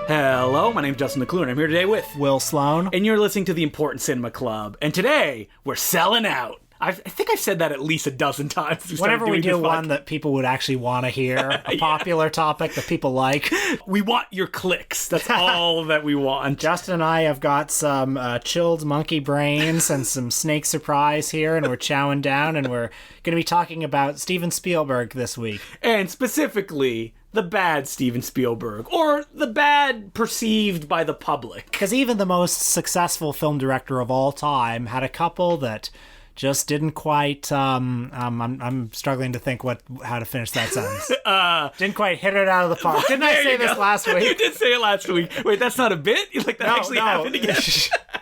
Hello, my name's Justin McClure, and I'm here today with Will Sloan. And you're listening to the Important Cinema Club. And today, we're selling out. I think I've said that at least a dozen times. Whenever we do one that people would actually want to hear, a popular topic that people like. We want your clicks. That's all that we want. Justin and I have got some chilled monkey brains and some snake surprise here, and we're chowing down, and we're going to be talking about Steven Spielberg this week. And specifically, the bad Steven Spielberg, or the bad perceived by the public. Because even the most successful film director of all time had a couple that just didn't quite, I'm struggling to think how to finish that sentence. Didn't quite hit it out of the park. Didn't I say this last week? You did say it last week. Wait, that's not a bit? That actually happened again?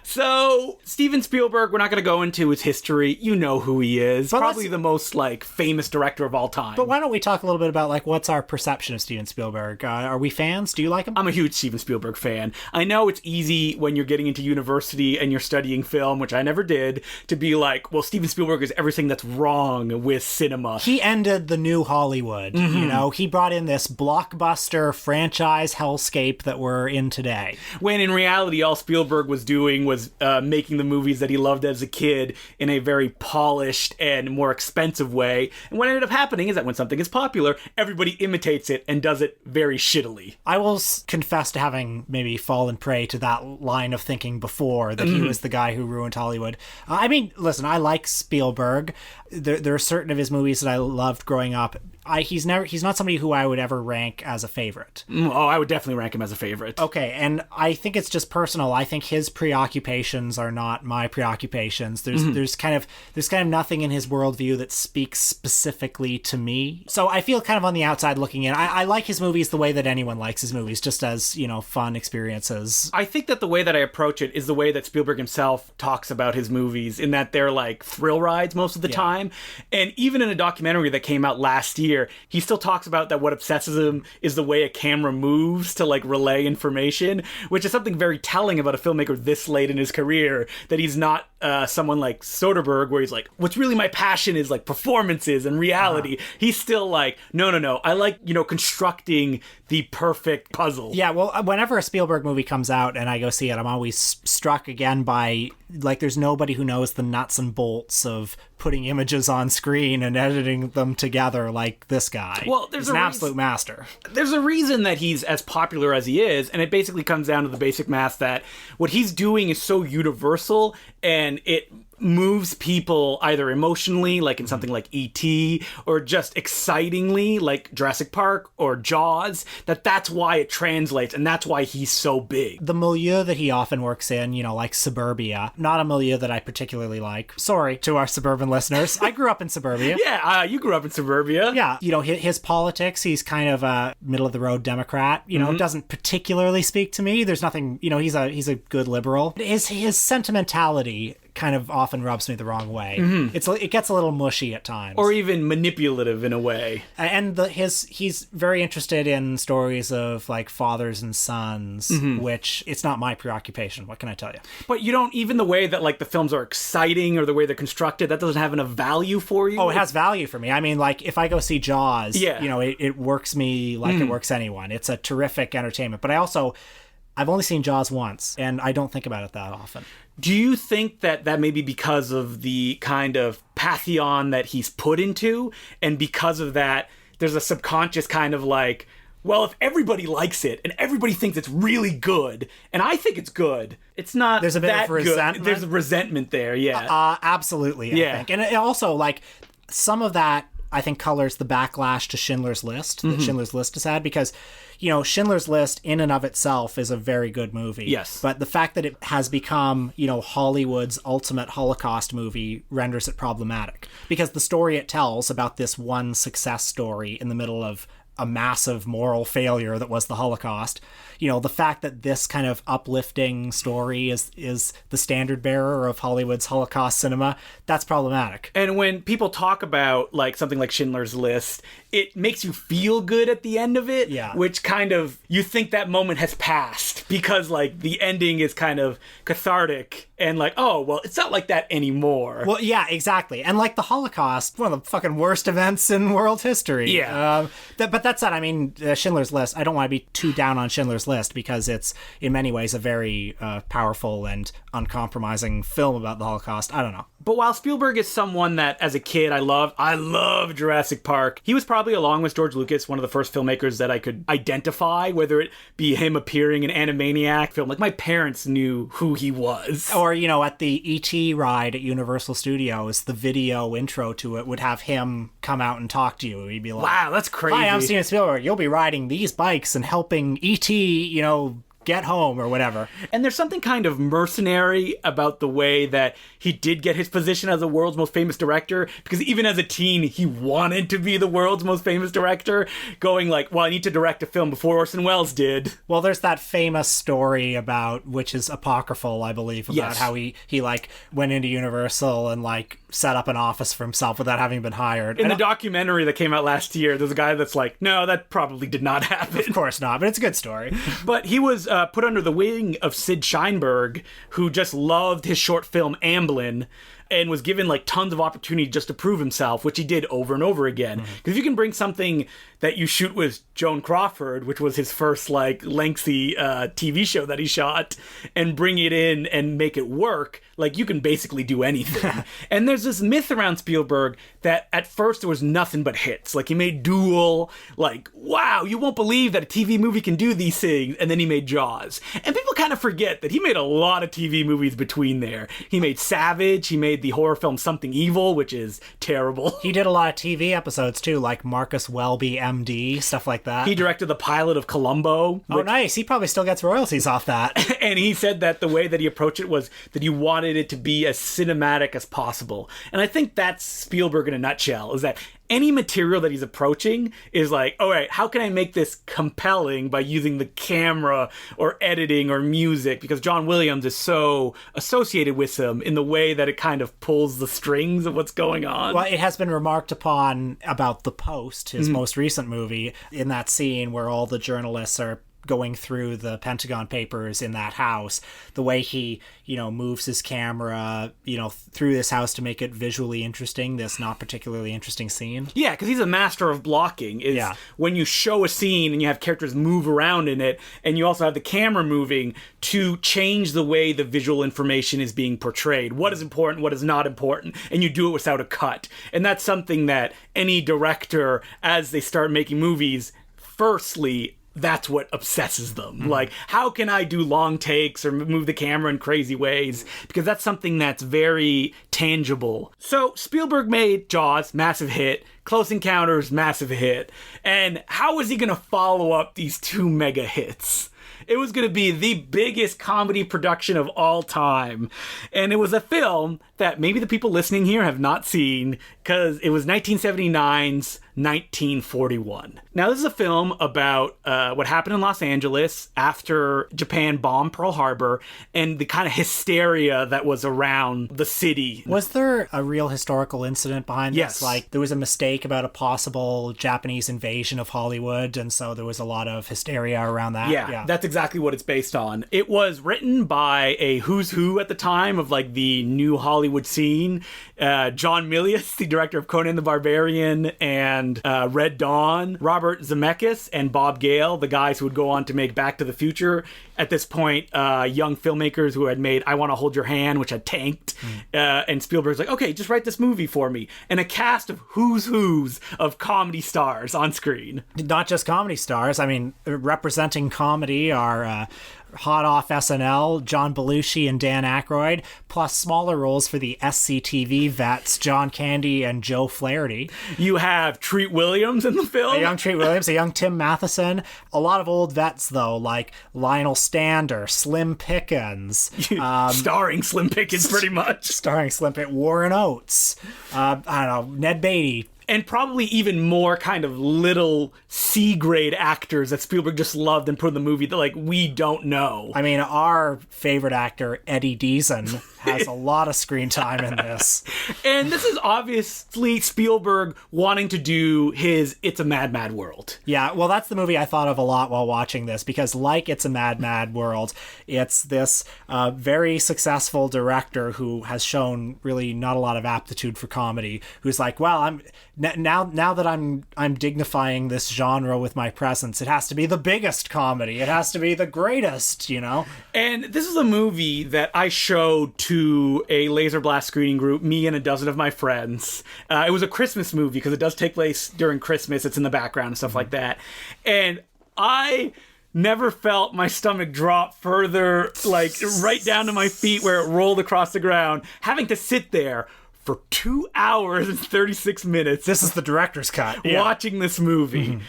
So, Steven Spielberg, we're not going to go into his history. You know who he is. But probably the most, famous director of all time. But why don't we talk a little bit about, what's our perception of Steven Spielberg? Are we fans? Do you like him? I'm a huge Steven Spielberg fan. I know it's easy when you're getting into university and you're studying film, which I never did, to be like, well, Steven Spielberg is everything that's wrong with cinema. He ended the new Hollywood. Mm-hmm. He brought in this blockbuster franchise hellscape that we're in today. When in reality, all Spielberg was doing was making the movies that he loved as a kid in a very polished and more expensive way. And what ended up happening is that when something is popular, everybody imitates it and does it very shittily. I will confess to having maybe fallen prey to that line of thinking before, that he was the guy who ruined Hollywood. I mean, listen, I like Spielberg. There are certain of his movies that I loved growing up. He's not somebody who I would ever rank as a favorite. I would definitely rank him as a favorite. Okay, and I think it's just personal. I think his preoccupations are not my preoccupations. There's kind of nothing in his worldview that speaks specifically to me. So I feel kind of on the outside looking in. I like his movies the way that anyone likes his movies, just as, fun experiences. I think that the way that I approach it is the way that Spielberg himself talks about his movies, in that they're like thrill rides most of the time. And even in a documentary that came out last year, he still talks about that what obsesses him is the way a camera moves to relay information, which is something very telling about a filmmaker this late in his career, that he's not someone like Soderbergh, where he's like, what's really my passion is performances and reality. He's still no, I like, constructing the perfect puzzle. Yeah, well, whenever a Spielberg movie comes out and I go see it, I'm always struck again by, there's nobody who knows the nuts and bolts of putting images on screen and editing them together like this guy. Well, he's an absolute master. There's a reason that he's as popular as he is, and it basically comes down to the basic math that what he's doing is so universal, and it moves people either emotionally, like in something like E.T., or just excitingly, like Jurassic Park or Jaws, that's why it translates, and that's why he's so big. The milieu that he often works in, like suburbia, not a milieu that I particularly like. Sorry to our suburban listeners. I grew up in suburbia. Yeah, you grew up in suburbia. Yeah, his politics, he's kind of a middle-of-the-road Democrat, doesn't particularly speak to me. There's nothing, he's a good liberal. His sentimentality kind of often rubs me the wrong way. It gets a little mushy at times, or even manipulative in a way. And he's very interested in stories of fathers and sons, which it's not my preoccupation. What can I tell you? But you don't, even the way that the films are exciting or the way they're constructed, that doesn't have enough value for you. Oh, it has value for me. I mean, if I go see Jaws, it works me like it works anyone. It's a terrific entertainment. But I've only seen Jaws once, and I don't think about it that often. Do you think that may be because of the kind of pantheon that he's put into, and because of that, there's a subconscious kind of well, if everybody likes it and everybody thinks it's really good, and I think it's good, it's not there's a bit of resentment. There's a resentment there, yeah. Absolutely, I think. And it also, some of that, I think, colors the backlash to Schindler's List that Schindler's List has had, because Schindler's List in and of itself is a very good movie. Yes. But the fact that it has become, Hollywood's ultimate Holocaust movie renders it problematic, because the story it tells about this one success story in the middle of a massive moral failure that was the Holocaust, the fact that this kind of uplifting story is the standard bearer of Hollywood's Holocaust cinema, that's problematic. And when people talk about something like Schindler's List, it makes you feel good at the end of it, which kind of, you think that moment has passed, because the ending is kind of cathartic and oh, well, it's not like that anymore. Well, yeah, exactly. And the Holocaust, one of the fucking worst events in world history. Yeah. But that said, I mean, Schindler's List, I don't want to be too down on Schindler's List because it's, in many ways, a very powerful and uncompromising film about the Holocaust. I don't know. But while Spielberg is someone that, as a kid, I love Jurassic Park, he was probably, along with George Lucas, one of the first filmmakers that I could identify, whether it be him appearing in Animaniac film. Like, my parents knew who he was. Or, you know, at the E.T. ride at Universal Studios, the video intro to it would have him come out and talk to you. He'd be like, wow, that's crazy. Hi, I'm Steven Spielberg. You'll be riding these bikes and helping E.T., you know, get home or whatever. And there's something kind of mercenary about the way that he did get his position as the world's most famous director, because even as a teen, he wanted to be the world's most famous director, going like, well, I need to direct a film before Orson Welles did. Well, there's that famous story about, which is apocryphal, I believe, about how he like went into Universal and like set up an office for himself without having been hired. In the documentary that came out last year, there's a guy that's like, no, that probably did not happen. Of course not, but it's a good story. But he was put under the wing of Sid Sheinberg, who just loved his short film Amblin, and was given like tons of opportunity just to prove himself, which he did over and over again. Because if you can bring something that you shoot with Joan Crawford, which was his first like lengthy TV show that he shot, and bring it in and make it work, like you can basically do anything. And there's this myth around Spielberg that at first there was nothing but hits. Like he made Duel, like, wow, you won't believe that a TV movie can do these things. And then he made Jaws. And people kind of forget that he made a lot of TV movies between there. He made Savage, he made the horror film Something Evil, which is terrible. He did a lot of TV episodes too, like Marcus Welby, MD, stuff like that. He directed the pilot of Columbo. Oh, nice. He probably still gets royalties off that. And he said that the way that he approached it was that he wanted it to be as cinematic as possible. And I think that's Spielberg in a nutshell, is that any material that he's approaching is like, all right, how can I make this compelling by using the camera or editing or music? Because John Williams is so associated with him in the way that it kind of pulls the strings of what's going on. Well, it has been remarked upon about The Post, his most recent movie, in that scene where all the journalists are going through the Pentagon Papers in that house, the way he, you know, moves his camera, you know, through this house to make it visually interesting, this not particularly interesting scene. Yeah, because he's a master of blocking. When you show a scene and you have characters move around in it, and you also have the camera moving to change the way the visual information is being portrayed. What is important, what is not important, and you do it without a cut. And that's something that any director, as they start making movies, firstly, that's what obsesses them. Like, how can I do long takes or move the camera in crazy ways? Because that's something that's very tangible. So Spielberg made Jaws, massive hit. Close Encounters, massive hit. And how was he going to follow up these two mega hits? It was going to be the biggest comedy production of all time. And it was a film that maybe the people listening here have not seen, because it was 1979's 1941. Now, this is a film about what happened in Los Angeles after Japan bombed Pearl Harbor and the kind of hysteria that was around the city. Was there a real historical incident behind this? Yes. Like, there was a mistake about a possible Japanese invasion of Hollywood, and so there was a lot of hysteria around that? Yeah, that's exactly what it's based on. It was written by a who's who at the time of, like, the new Hollywood scene. John Milius, the director of Conan the Barbarian and Red Dawn, Robert Zemeckis and Bob Gale, the guys who would go on to make Back to the Future. At this point, young filmmakers who had made I Want to Hold Your Hand, which had tanked. And Spielberg's like, okay, just write this movie for me. And a cast of who's who's of comedy stars on screen. Not just comedy stars. I mean, representing comedy are hot off SNL, John Belushi and Dan Aykroyd, plus smaller roles for the SCTV vets, John Candy and Joe Flaherty. You have Treat Williams in the film. A young Treat Williams, a young Tim Matheson. A lot of old vets, though, like Lionel Stander, Slim Pickens. Starring Slim Pickens, pretty much. Starring Slim Pickens, Warren Oates. I don't know, Ned Beatty. And probably even more kind of little C-grade actors that Spielberg just loved and put in the movie that, like, we don't know. I mean, our favorite actor, Eddie Deason, has a lot of screen time in this. And this is obviously Spielberg wanting to do his It's a Mad, Mad World. Yeah, well, that's the movie I thought of a lot while watching this, because like It's a Mad, Mad World, it's this very successful director who has shown really not a lot of aptitude for comedy, who's like, well, I'm now that I'm dignifying this genre with my presence, it has to be the biggest comedy. It has to be the greatest, you know? And this is a movie that I showed to a Laser Blast screening group, me and a dozen of my friends. It was a Christmas movie because it does take place during Christmas. It's in the background and stuff like that. And I never felt my stomach drop further, like right down to my feet where it rolled across the ground, having to sit there for 2 hours and 36 minutes. This is the director's cut. Watching this movie.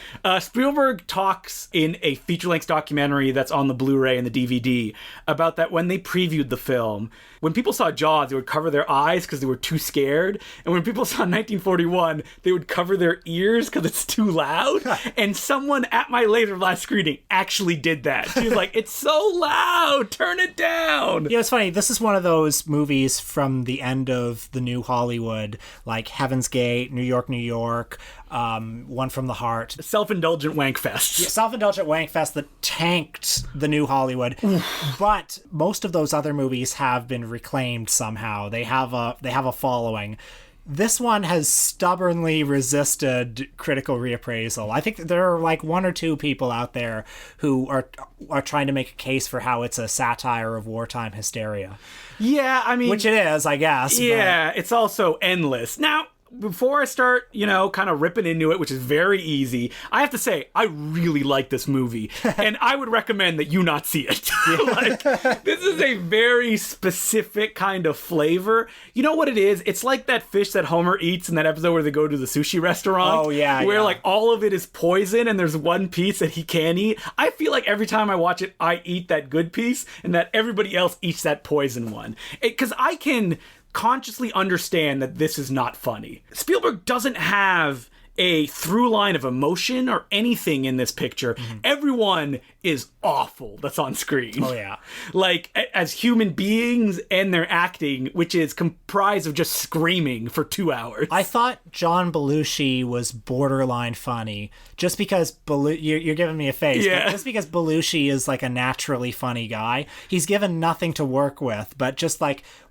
Spielberg talks in a feature-length documentary that's on the Blu-ray and the DVD about that when they previewed the film, when people saw Jaws, they would cover their eyes because they were too scared. And when people saw 1941, they would cover their ears because it's too loud. And someone at my Laser Blast screening actually did that. She was like, it's so loud, turn it down. Yeah, it's funny. This is one of those movies from the end of the New Hollywood, like Heaven's Gate, New York, New York, One from the Heart. Self-indulgent wankfest. Yeah, self-indulgent wankfest that tanked the New Hollywood. But most of those other movies have been reclaimed somehow. They have a following. This one has stubbornly resisted critical reappraisal. I think that there are like one or two people out there who are trying to make a case for how it's a satire of wartime hysteria. Yeah, I mean... Which it is, I guess. Yeah, it's also endless. Now, before I start, kind of ripping into it, which is very easy, I have to say, I really like this movie. And I would recommend that you not see it. This is a very specific kind of flavor. You know what it is? It's like that fish that Homer eats in that episode where they go to the sushi restaurant. Oh, yeah. Where, all of it is poison and there's one piece that he can eat. I feel like every time I watch it, I eat that good piece and that everybody else eats that poison one. Because I can consciously understand that this is not funny. Spielberg doesn't have a through line of emotion or anything in this picture. Everyone is awful that's on screen. Oh, yeah. As human beings and their acting, which is comprised of just screaming for 2 hours. I thought John Belushi was borderline funny, just because you're giving me a face. Yeah. But just because Belushi is like a naturally funny guy. He's given nothing to work with, but just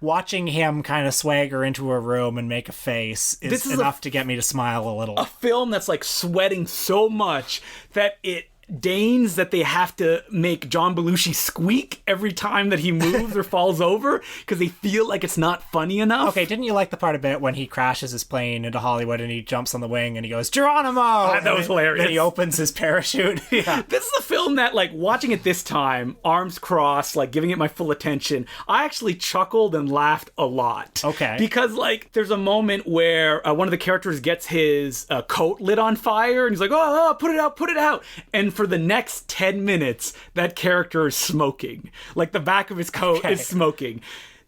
watching him kind of swagger into a room and make a face is enough to get me to smile a little. A film that's sweating so much that it deigns that they have to make John Belushi squeak every time that he moves or falls over because they feel like it's not funny enough. Okay, didn't you like the part a bit when he crashes his plane into Hollywood and he jumps on the wing and he goes, Geronimo! That was hilarious. Then he opens his parachute. Yeah. This is a film that, watching it this time, arms crossed, giving it my full attention, I actually chuckled and laughed a lot. Okay. Because, there's a moment where one of the characters gets his coat lit on fire and he's like, oh, put it out. And for the next 10 minutes, that character is smoking. The back of his coat is smoking.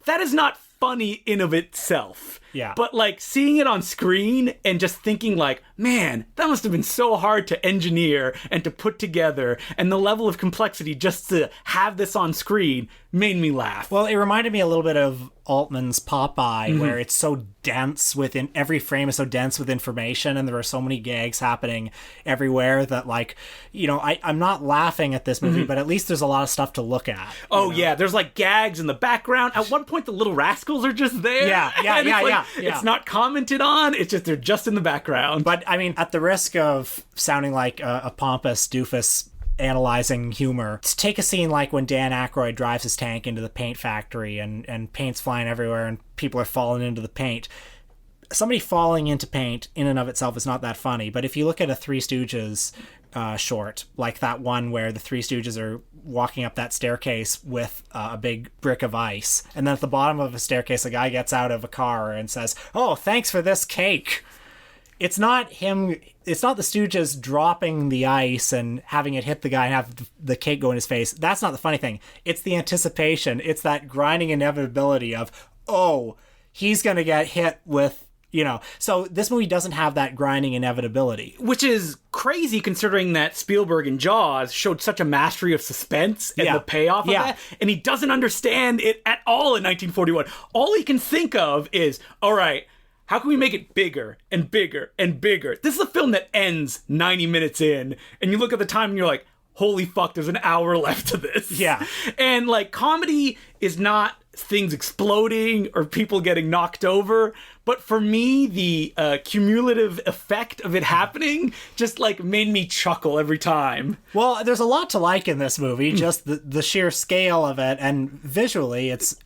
That is not funny in of itself. Yeah. But seeing it on screen and just thinking man, that must have been so hard to engineer and to put together, and the level of complexity just to have this on screen made me laugh. Well, it reminded me a little bit of Altman's Popeye, where it's so dense within every frame is so dense with information, and there are so many gags happening everywhere that I'm not laughing at this movie, but at least there's a lot of stuff to look at. Oh yeah, there's gags in the background. At one point the Little Rascals are just there. Yeah. It's not commented on, it's just they're just in the background. But I mean, at the risk of sounding like a pompous doofus analyzing humor, take a scene like when Dan Aykroyd drives his tank into the paint factory and paint's flying everywhere and people are falling into the paint. Somebody falling into paint in and of itself is not that funny, but if you look at a Three Stooges short, like that one where the Three Stooges are walking up that staircase with a big brick of ice, and then at the bottom of a staircase a guy gets out of a car and says, oh, thanks for this cake. It's not the Stooges dropping the ice and having it hit the guy and have the cake go in his face. That's not the funny thing. It's the anticipation. It's that grinding inevitability of, oh, he's going to get hit with So this movie doesn't have that grinding inevitability. Which is crazy considering that Spielberg in Jaws showed such a mastery of suspense and the payoff of that, and he doesn't understand it at all in 1941. All he can think of is, all right, how can we make it bigger and bigger and bigger? This is a film that ends 90 minutes in, and you look at the time and you're like, holy fuck, there's an hour left to this. Yeah. And like, comedy is not things exploding or people getting knocked over, but for me, the cumulative effect of it happening just like made me chuckle every time. Well, there's a lot to like in this movie, just the sheer scale of it, and visually it's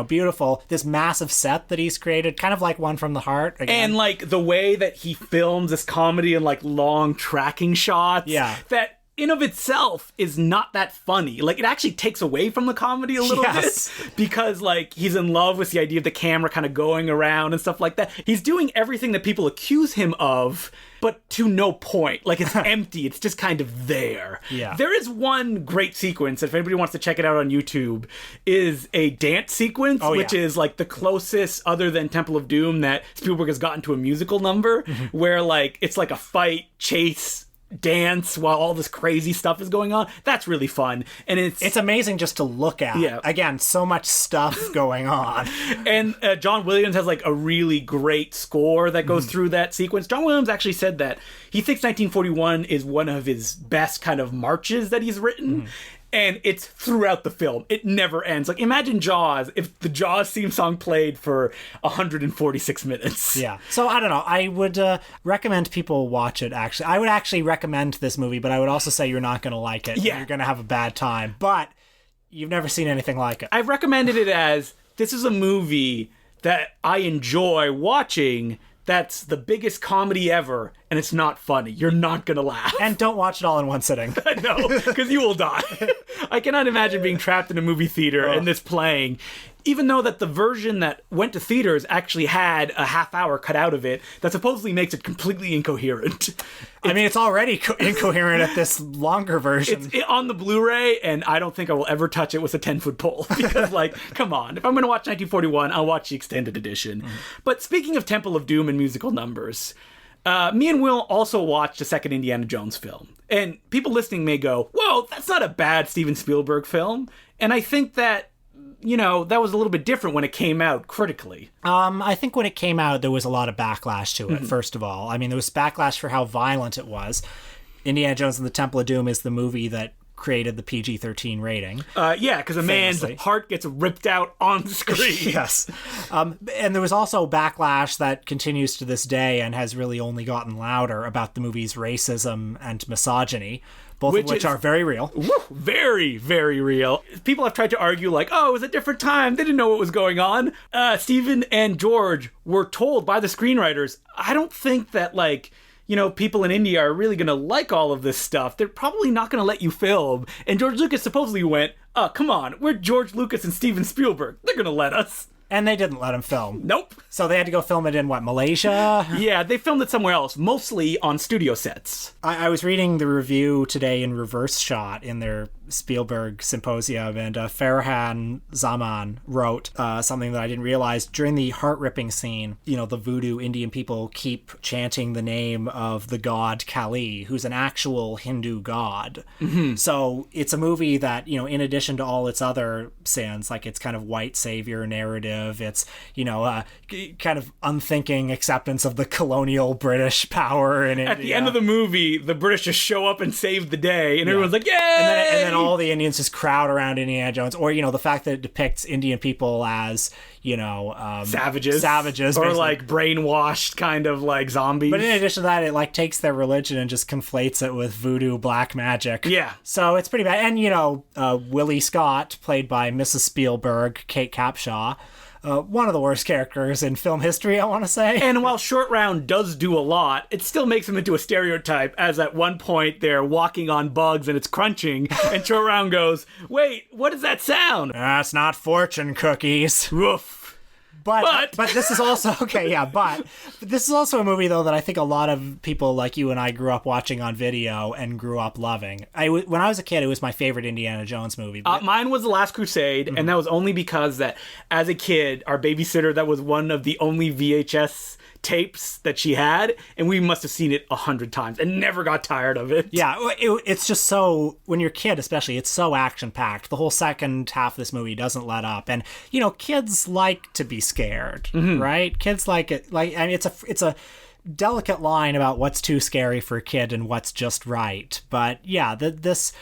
beautiful. This massive set that he's created, kind of like One from the Heart again. And like the way that he films this comedy in like long tracking shots, that in of itself is not that funny. Like, it actually takes away from the comedy a little bit, because like he's in love with the idea of the camera kind of going around and stuff like that. He's doing everything that people accuse him of, but to no point. Like, it's empty. It's just kind of there. Yeah. There is one great sequence, if anybody wants to check it out on YouTube, is a dance sequence, which is like the closest, other than Temple of Doom, that Spielberg has gotten to a musical number, where like it's like a fight, chase, dance while all this crazy stuff is going on. That's really fun, and it's amazing just to look at. Again, so much stuff going on. And John Williams has like a really great score that goes through that sequence. John Williams actually said that he thinks 1941 is one of his best kind of marches that he's written. And it's throughout the film. It never ends. Like, imagine Jaws if the Jaws theme song played for 146 minutes. Yeah. So, I don't know. I would recommend people watch it, actually. I would actually recommend this movie, but I would also say you're not going to like it. Yeah. You're going to have a bad time. But you've never seen anything like it. I've recommended it as, this is a movie that I enjoy watching, that's the biggest comedy ever, and it's not funny. You're not gonna laugh. And don't watch it all in one sitting. No, because you will die. I cannot imagine being trapped in a movie theater and this playing. Even though that the version that went to theaters actually had a half hour cut out of it that supposedly makes it completely incoherent. I mean, it's already incoherent at this longer version. It's on the Blu-ray, and I don't think I will ever touch it with a 10-foot pole. Because, like, come on. If I'm going to watch 1941, I'll watch the extended edition. But speaking of Temple of Doom and musical numbers, me and Will also watched a second Indiana Jones film. And people listening may go, whoa, that's not a bad Steven Spielberg film. And I think that, that was a little bit different when it came out critically. I think when it came out, there was a lot of backlash to it, first of all. I mean, there was backlash for how violent it was. Indiana Jones and the Temple of Doom is the movie that created the PG-13 rating. Because a man's heart gets ripped out on screen. Yes. And there was also backlash that continues to this day and has really only gotten louder about the movie's racism and misogyny, both of which are very real. Very, very real. People have tried to argue like, oh, it was a different time. They didn't know what was going on. Stephen and George were told by the screenwriters, I don't think that, like, people in India are really going to like all of this stuff. They're probably not going to let you film. And George Lucas supposedly went, oh, come on. We're George Lucas and Steven Spielberg. They're going to let us. And they didn't let him film. Nope. So they had to go film it in, Malaysia? Yeah, they filmed it somewhere else, mostly on studio sets. I was reading the review today in reverse shot in their Spielberg symposium, and Farhan Zaman wrote something that I didn't realize. During the heart-ripping scene, the voodoo Indian people keep chanting the name of the god Kali, who's an actual Hindu god. So it's a movie that, in addition to all its other sins, like its kind of white savior narrative, it's, kind of unthinking acceptance of the colonial British power in India. At the end of the movie, the British just show up and save the day, and everyone's like, yay! And then all the Indians just crowd around Indiana Jones, or the fact that it depicts Indian people as savages, or basically. Like brainwashed kind of like zombies. But in addition to that, it like takes their religion and just conflates it with voodoo black magic. Yeah, so it's pretty bad. And Willie Scott, played by Mrs. Spielberg, Kate Capshaw. One of the worst characters in film history, I want to say. And while Short Round does do a lot, it still makes him into a stereotype, as at one point they're walking on bugs and it's crunching, and Short Round goes, wait, what does that sound? That's not fortune cookies. Woof. But this is also but this is also a movie though that I think a lot of people like you and I grew up watching on video and grew up loving. When I was a kid, it was my favorite Indiana Jones movie. Mine was The Last Crusade, and that was only because that as a kid, our babysitter, that was one of the only VHS tapes that she had, and we must have seen it 100 times and never got tired of it. Yeah, it's just so, when you're a kid especially, it's so action-packed. The whole second half of this movie doesn't let up. And, kids like to be scared, right? Kids like it. It's a delicate line about what's too scary for a kid and what's just right. But yeah, this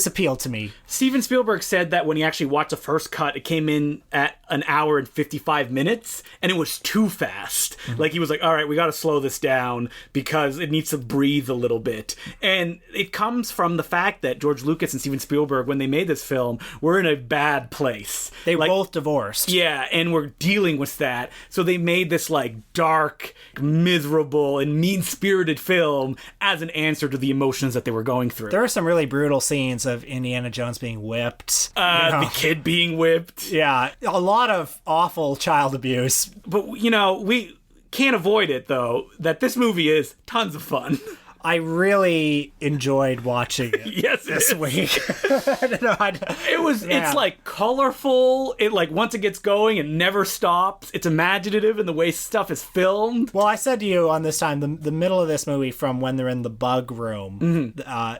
appealed to me. Steven Spielberg said that when he actually watched the first cut, it came in at an hour and 55 minutes, and it was too fast. Like, he was like, all right, we got to slow this down because it needs to breathe a little bit. And it comes from the fact that George Lucas and Steven Spielberg, when they made this film, were in a bad place. They both divorced. Yeah, and were dealing with that. So they made this, dark, miserable, and mean-spirited film as an answer to the emotions that they were going through. There are some really brutal scenes of Indiana Jones being whipped. The kid being whipped. Yeah, a lot of awful child abuse. But, we can't avoid it, though, that this movie is tons of fun. I really enjoyed watching it. Yes, this week. It's colorful. It once it gets going, it never stops. It's imaginative in the way stuff is filmed. Well, I said to you on this time, the middle of this movie, from when they're in the bug room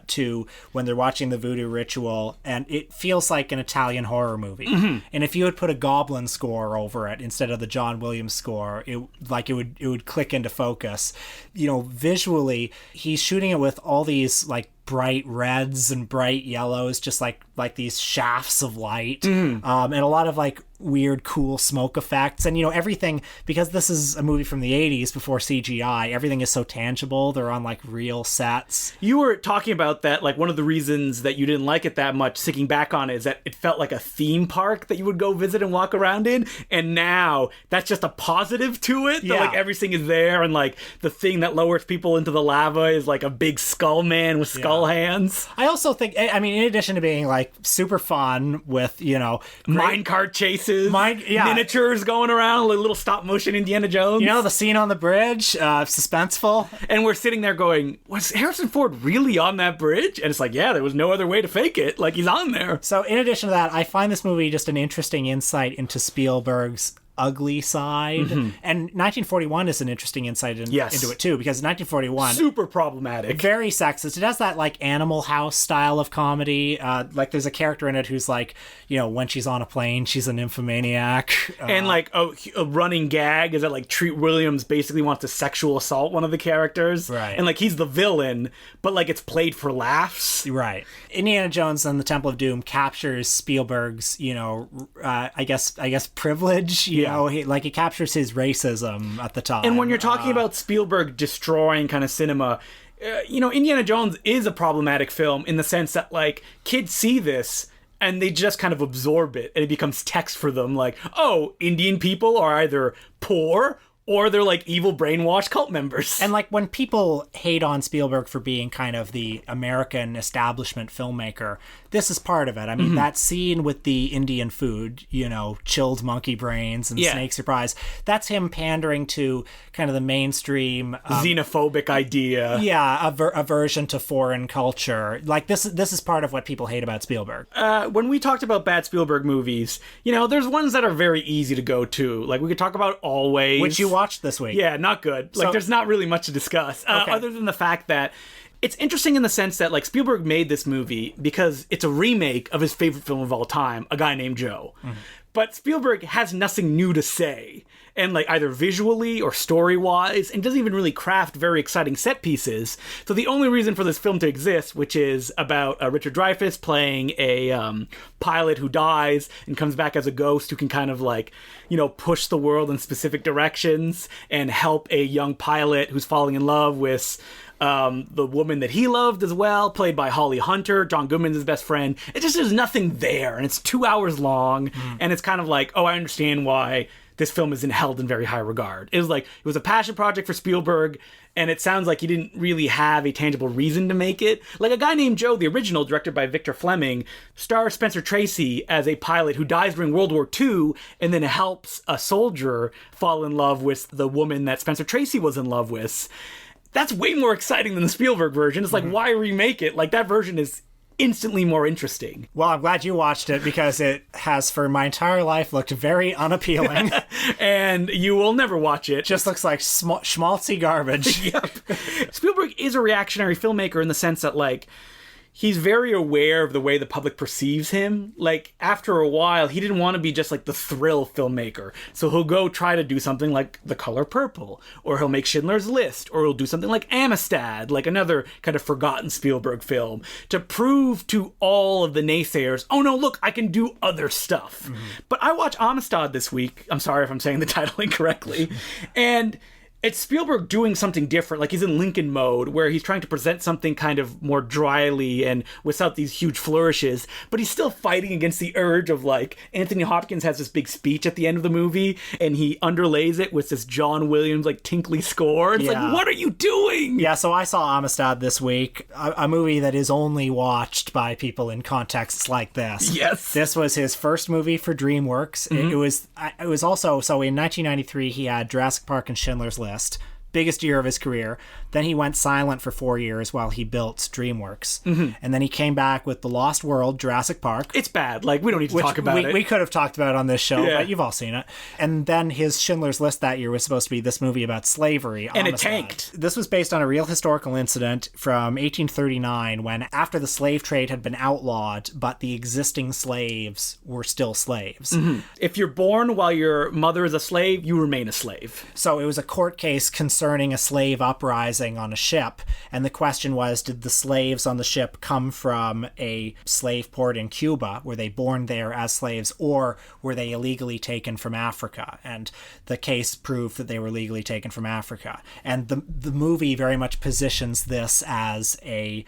to when they're watching the voodoo ritual, and it feels like an Italian horror movie. And if you had put a Goblin score over it instead of the John Williams score, it would click into focus. Visually, he's shooting it with all these bright reds and bright yellows, just like these shafts of light, and a lot of weird cool smoke effects, and everything, because this is a movie from the 80s before CGI, everything is so tangible. They're on real sets. You were talking about that, one of the reasons that you didn't like it that much, thinking back on it, is that it felt like a theme park that you would go visit and walk around in, and now that's just a positive to it. Yeah. That everything is there, and the thing that lowers people into the lava is a big skull man with skull hands. I also think, in addition to being super fun with minecart chases, miniatures going around, little stop motion Indiana Jones. The scene on the bridge, suspenseful. And we're sitting there going, was Harrison Ford really on that bridge? And it's yeah, there was no other way to fake it. He's on there. So in addition to that, I find this movie just an interesting insight into Spielberg's ugly side. And 1941 is an interesting insight into it too, because 1941, super problematic, very sexist. It has that Animal House style of comedy. There's a character in it who's when she's on a plane, she's a nymphomaniac, and a running gag is that Treat Williams basically wants to sexual assault one of the characters, right? And he's the villain, but it's played for laughs, right? Indiana Jones and the Temple of Doom captures Spielberg's I guess privilege, he captures his racism at the time. And when you're talking about Spielberg destroying kind of cinema, Indiana Jones is a problematic film in the sense that kids see this and they just kind of absorb it, and it becomes text for them, Indian people are either poor or they're evil brainwashed cult members. And when people hate on Spielberg for being kind of the American establishment filmmaker, this is part of it. That scene with the Indian food, chilled monkey brains and snake surprise, that's him pandering to kind of the mainstream xenophobic idea. Yeah, aversion to foreign culture. This is part of what people hate about Spielberg. When we talked about bad Spielberg movies, there's ones that are very easy to go to. We could talk about Always, which you watched this week. Yeah, not good. There's not really much to discuss, other than the fact that it's interesting in the sense that Spielberg made this movie because it's a remake of his favorite film of all time, A Guy Named Joe. But Spielberg has nothing new to say, and either visually or story-wise, and doesn't even really craft very exciting set pieces. So the only reason for this film to exist, which is about Richard Dreyfuss playing a pilot who dies and comes back as a ghost who can kind of push the world in specific directions and help a young pilot who's falling in love with the woman that he loved as well, played by Holly Hunter. John Goodman's his best friend. It just, there's nothing there, and it's 2 hours long, and it's kind of I understand why this film isn't held in very high regard. It was a passion project for Spielberg, and it sounds like he didn't really have a tangible reason to make it. A Guy Named Joe, the original, directed by Victor Fleming, stars Spencer Tracy as a pilot who dies during World War II and then helps a soldier fall in love with the woman that Spencer Tracy was in love with. That's way more exciting than the Spielberg version. It's why remake it? That version is instantly more interesting. Well, I'm glad you watched it because it has, for my entire life, looked very unappealing. And you will never watch it. Just looks like schmaltzy garbage. Yep. Spielberg is a reactionary filmmaker in the sense that, like, he's very aware of the way the public perceives him. Like, after a while, he didn't want to be just like the thrill filmmaker. So he'll go try to do something like The Color Purple, or he'll make Schindler's List, or he'll do something like Amistad, like another kind of forgotten Spielberg film, to prove to all of the naysayers, oh no, look, I can do other stuff. Mm-hmm. But I watched Amistad this week. I'm sorry if I'm saying the title incorrectly. And it's Spielberg doing something different. Like, he's in Lincoln mode, where he's trying to present something kind of more dryly and without these huge flourishes, but he's still fighting against the urge of, like, Anthony Hopkins has this big speech at the end of the movie, and he underlays it with this John Williams, like, tinkly score. It's like, what are you doing? Yeah, so I saw Amistad this week, a movie that is only watched by people in contexts like this. Yes. This was his first movie for DreamWorks. Mm-hmm. It was also, so in 1993, he had Jurassic Park and Schindler's List. Biggest year of his career. Then he went silent for 4 years while he built DreamWorks. Mm-hmm. And then he came back with The Lost World, Jurassic Park. It's bad. Like, we don't need to talk about it. We could have talked about it on this show, but you've all seen it. And then his Schindler's List that year was supposed to be this movie about slavery. And it tanked. This was based on a real historical incident from 1839 when, after the slave trade had been outlawed, but the existing slaves were still slaves. Mm-hmm. If you're born while your mother is a slave, you remain a slave. So it was a court case concerning a slave uprising on a ship, and the question was, did the slaves on the ship come from a slave port in Cuba? Were they born there as slaves, or were they illegally taken from Africa? And the case proved that they were legally taken from Africa. And the movie very much positions this as a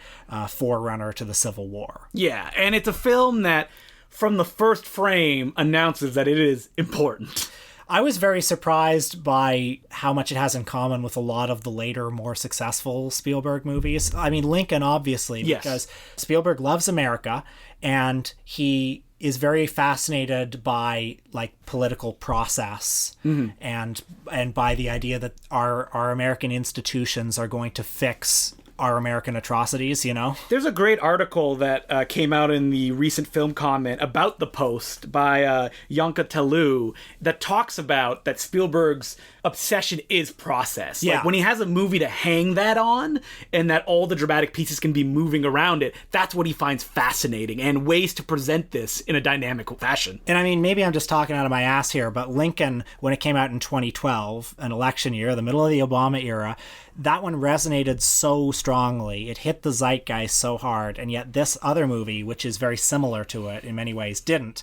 forerunner to the Civil War. Yeah, and it's a film that, from the first frame, announces that it is important. I was very surprised by how much it has in common with a lot of the later, more successful Spielberg movies. I mean, Lincoln, obviously, because Spielberg loves America, and he is very fascinated by, like, political process, mm-hmm. and by the idea that our American institutions are going to fix our American atrocities, you know? There's a great article that came out in the recent film comment about The Post by Yonka Tellu that talks about that Spielberg's obsession is process. Yeah. Like, when he has a movie to hang that on, and that all the dramatic pieces can be moving around it, that's what he finds fascinating, and ways to present this in a dynamic fashion. And I mean, maybe I'm just talking out of my ass here, but Lincoln, when it came out in 2012, an election year, the middle of the Obama era, that one resonated so strongly. It hit the zeitgeist so hard, and yet this other movie, which is very similar to it in many ways, didn't.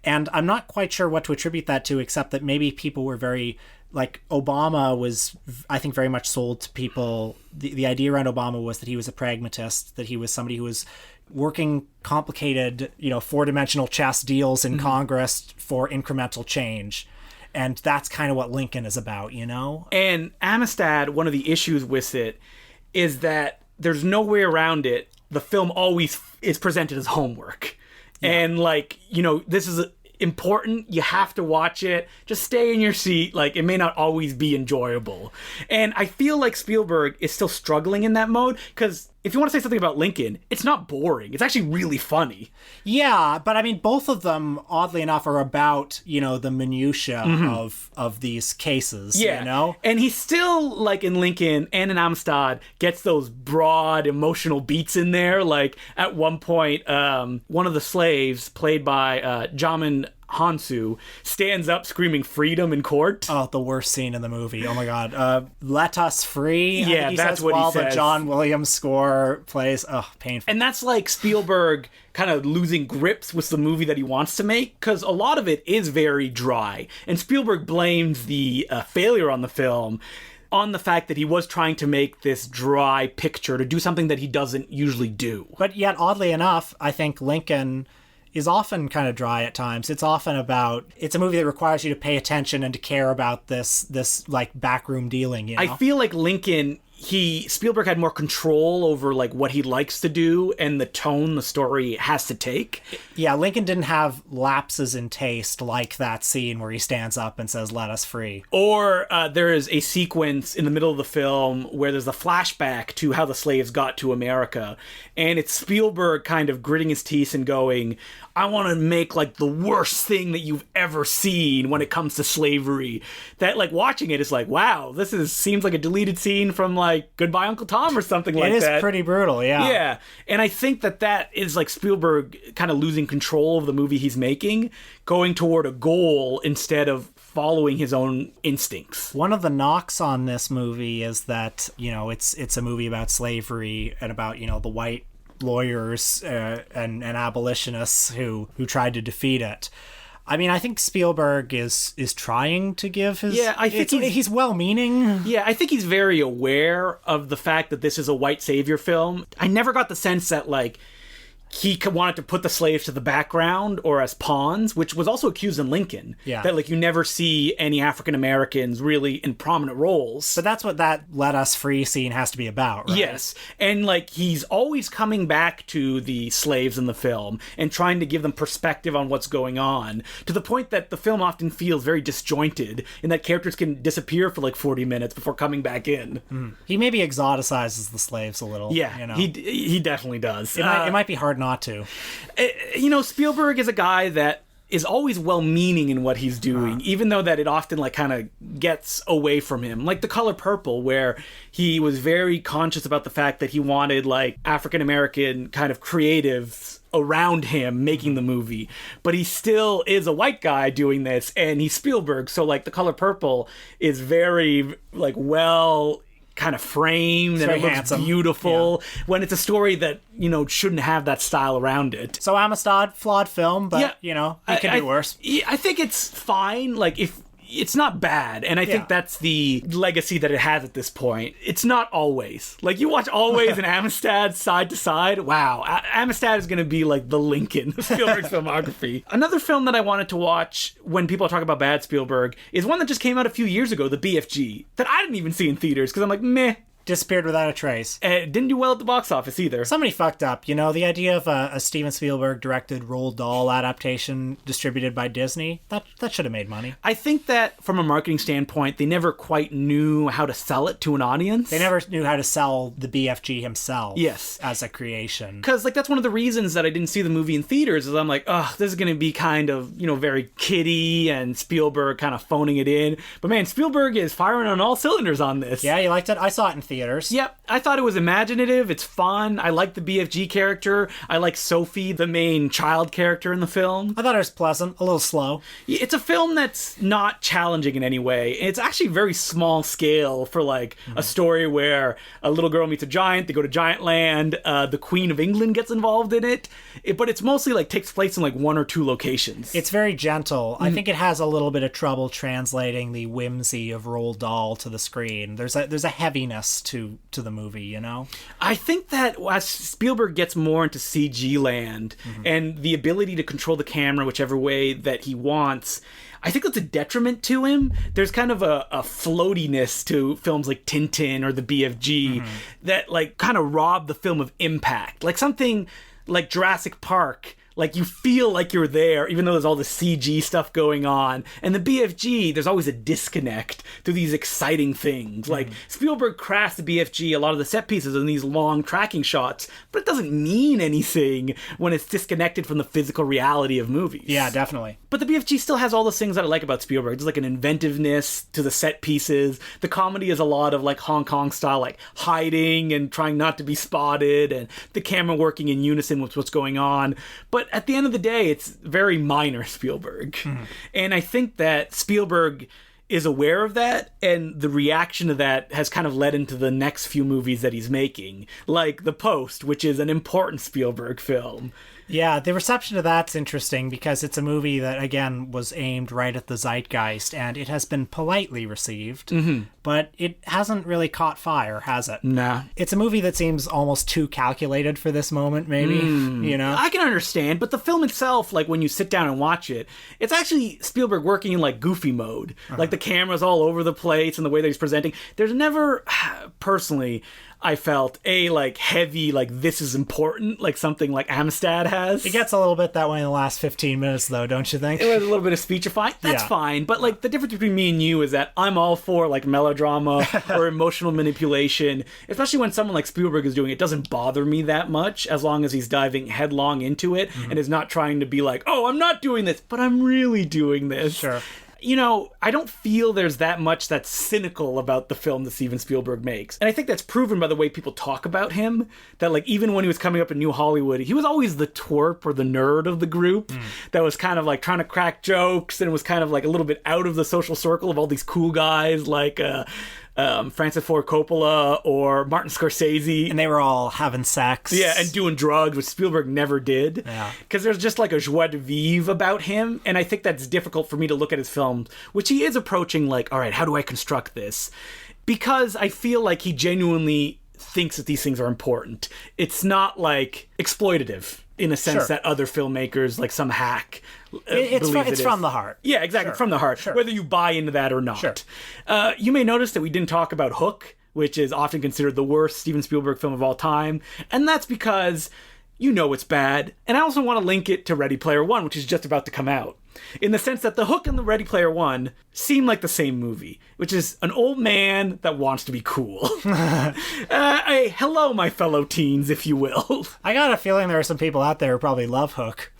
And I'm not quite sure what to attribute that to, except that maybe people were very, like, Obama was, I think, very much sold to people. The idea around Obama was that he was a pragmatist, that he was somebody who was working complicated, four-dimensional chess deals in mm-hmm. Congress for incremental change. And that's kind of what Lincoln is about, you know? And Amistad, one of the issues with it is that there's no way around it. The film always is presented as homework. Yeah. And, like, this is important. You have to watch it. Just stay in your seat. Like, it may not always be enjoyable. And I feel like Spielberg is still struggling in that mode, because if you want to say something about Lincoln, it's not boring. It's actually really funny. Yeah, but I mean, both of them, oddly enough, are about, the minutiae mm-hmm. of these cases, yeah. And he still, like in Lincoln and in Amistad, gets those broad emotional beats in there. Like, at one point, one of the slaves, played by Jamin Hansu, stands up screaming freedom in court. Oh, the worst scene in the movie. Oh my God. Let us free. Yeah, that's what he says. While the John Williams score plays. Oh, painful. And that's like Spielberg kind of losing grips with the movie that he wants to make, because a lot of it is very dry. And Spielberg blames the failure on the film on the fact that he was trying to make this dry picture, to do something that he doesn't usually do. But yet, oddly enough, I think Lincoln is often kind of dry at times. It's often about, it's a movie that requires you to pay attention and to care about this like backroom dealing, I feel like Lincoln, Spielberg had more control over like what he likes to do and the tone the story has to take. Yeah, Lincoln didn't have lapses in taste like that scene where he stands up and says, "Let us free." Or there is a sequence in the middle of the film where there's a flashback to how the slaves got to America, and it's Spielberg kind of gritting his teeth and going, I want to make like the worst thing that you've ever seen when it comes to slavery. That like watching it is like, wow, seems like a deleted scene from like Goodbye Uncle Tom or something like that. It is pretty brutal, yeah. Yeah, and I think that is like Spielberg kind of losing control of the movie he's making, going toward a goal instead of following his own instincts. One of the knocks on this movie is that, it's a movie about slavery and about, the white lawyers and abolitionists who tried to defeat it. I mean, I think Spielberg is trying to give his... Yeah, I think he's well-meaning. Yeah, I think he's very aware of the fact that this is a white savior film. I never got the sense that, like, he wanted to put the slaves to the background or as pawns, which was also accused in Lincoln. Yeah. That, like, you never see any African Americans really in prominent roles. But that's what that Let Us Free scene has to be about, right? Yes. And, like, he's always coming back to the slaves in the film and trying to give them perspective on what's going on, to the point that the film often feels very disjointed in that characters can disappear for, like, 40 minutes before coming back in. He maybe exoticizes the slaves a little. Yeah, he definitely does. It might be hard not to. Spielberg is a guy that is always well-meaning in what he's doing, even though that it often like kind of gets away from him. Like The Color Purple, where he was very conscious about the fact that he wanted like African-American kind of creatives around him making the movie, but he still is a white guy doing this, and he's Spielberg, so like The Color Purple is very like well kind of framed and it looks handsome, beautiful, when it's a story that shouldn't have that style around it. So Amistad, flawed film, but it could be worse. I think it's fine. Like, if it's not bad, and I think that's the legacy that it has at this point. It's not Always. Like, you watch Always and Amistad side to side, wow, Amistad is going to be like the Lincoln of Spielberg's filmography. Another film that I wanted to watch when people talk about bad Spielberg is one that just came out a few years ago, The BFG, that I didn't even see in theaters because I'm like, meh. Disappeared without a trace. It didn't do well at the box office either. Somebody fucked up. The idea of a Steven Spielberg directed Roald Dahl adaptation distributed by Disney, that should have made money. I think that from a marketing standpoint, they never quite knew how to sell it to an audience. They never knew how to sell the BFG himself. Yes. As a creation. Because like that's one of the reasons that I didn't see the movie in theaters, is I'm like, oh, this is going to be kind of, very kiddie and Spielberg kind of phoning it in. But man, Spielberg is firing on all cylinders on this. Yeah, you liked it? I saw it in theaters. Yep, I thought it was imaginative. It's fun. I like the BFG character. I like Sophie, the main child character in the film. I thought it was pleasant, a little slow. It's a film that's not challenging in any way. It's actually very small scale for like a story where a little girl meets a giant. They go to Giant Land. The Queen of England gets involved in it. But it's mostly like takes place in like one or two locations. It's very gentle. I think it has a little bit of trouble translating the whimsy of Roald Dahl to the screen. There's a heaviness to the movie, I think that as Spielberg gets more into CG land and the ability to control the camera whichever way that he wants, I think that's a detriment to him. There's kind of a floatiness to films like Tintin or the BFG that like kind of rob the film of impact. Like something like Jurassic Park, like you feel like you're there even though there's all the CG stuff going on. And the BFG, there's always a disconnect to these exciting things. Like Spielberg crafts the BFG, a lot of the set pieces in these long tracking shots, but it doesn't mean anything when it's disconnected from the physical reality of movies. Yeah, definitely. But the BFG still has all those things that I like about Spielberg. There's like an inventiveness to the set pieces. The comedy is a lot of like Hong Kong style, like hiding and trying not to be spotted, and the camera working in unison with what's going on. But at the end of the day, it's very minor Spielberg. And I think that Spielberg is aware of that, and the reaction to that has kind of led into the next few movies that he's making, like The Post, which is an important Spielberg film. Yeah, the reception to that's interesting because it's a movie that, again, was aimed right at the zeitgeist, and it has been politely received, but it hasn't really caught fire, has it? Nah. It's a movie that seems almost too calculated for this moment, maybe, I can understand, but the film itself, like when you sit down and watch it, it's actually Spielberg working in like goofy mode. Like the camera's all over the place and the way that he's presenting. There's never, personally, I felt like heavy, like this is important, like something like Amistad has. It gets a little bit that way in the last 15 minutes, though, don't you think? It was a little bit of speechifying. That's fine. But like the difference between me and you is that I'm all for like melodrama or emotional manipulation, especially when someone like Spielberg is doing it. It doesn't bother me that much as long as he's diving headlong into it and is not trying to be like, oh, I'm not doing this, but I'm really doing this. Sure. You know, I don't feel there's that much that's cynical about the film that Steven Spielberg makes. And I think that's proven by the way people talk about him. That, like, even when he was coming up in New Hollywood, he was always the twerp or the nerd of the group that was kind of, like, trying to crack jokes and was kind of, like, a little bit out of the social circle of all these cool guys like Francis Ford Coppola or Martin Scorsese. And they were all having sex. Yeah, and doing drugs, which Spielberg never did. Yeah. Because there's just like a joie de vivre about him, and I think that's difficult for me to look at his films, which he is approaching like, all right, how do I construct this? Because I feel like he genuinely thinks that these things are important. It's not like exploitative in a sense that other filmmakers, like some hack, it's from the heart. Yeah, exactly, from the heart, whether you buy into that or not. Sure. You may notice that we didn't talk about Hook, which is often considered the worst Steven Spielberg film of all time, and that's because you know it's bad. And I also want to link it to Ready Player One, which is just about to come out, in the sense that The Hook and the Ready Player One seem like the same movie, which is an old man that wants to be cool. Hello, my fellow teens, if you will. I got a feeling there are some people out there who probably love Hook.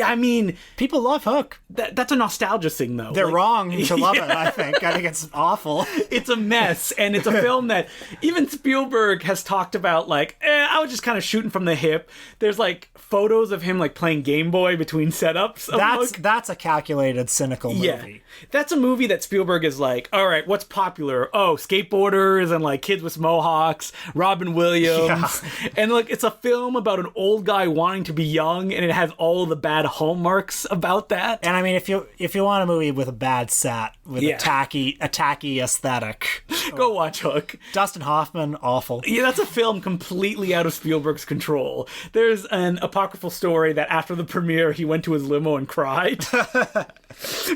I mean, people love Hook. That's a nostalgia thing, though. They're wrong to love it, I think. I think it's awful. It's a mess, and it's a film that even Spielberg has talked about, like, I was just kind of shooting from the hip. There's, like, photos of him, like, playing Game Boy between setups of Hook. That's a calculated, cynical movie. Yeah. That's a movie that Spielberg is like, all right, what's popular? Oh, skateboarders and, like, kids with mohawks, Robin Williams. Yeah. And, like, it's a film about an old guy wanting to be young, and it has all the bad hallmarks about that. And I mean, if you want a movie with a bad set, with a tacky aesthetic, go watch Hook. Dustin Hoffman, awful. Yeah, that's a film completely out of Spielberg's control. There's an apocryphal story that after the premiere, he went to his limo and cried.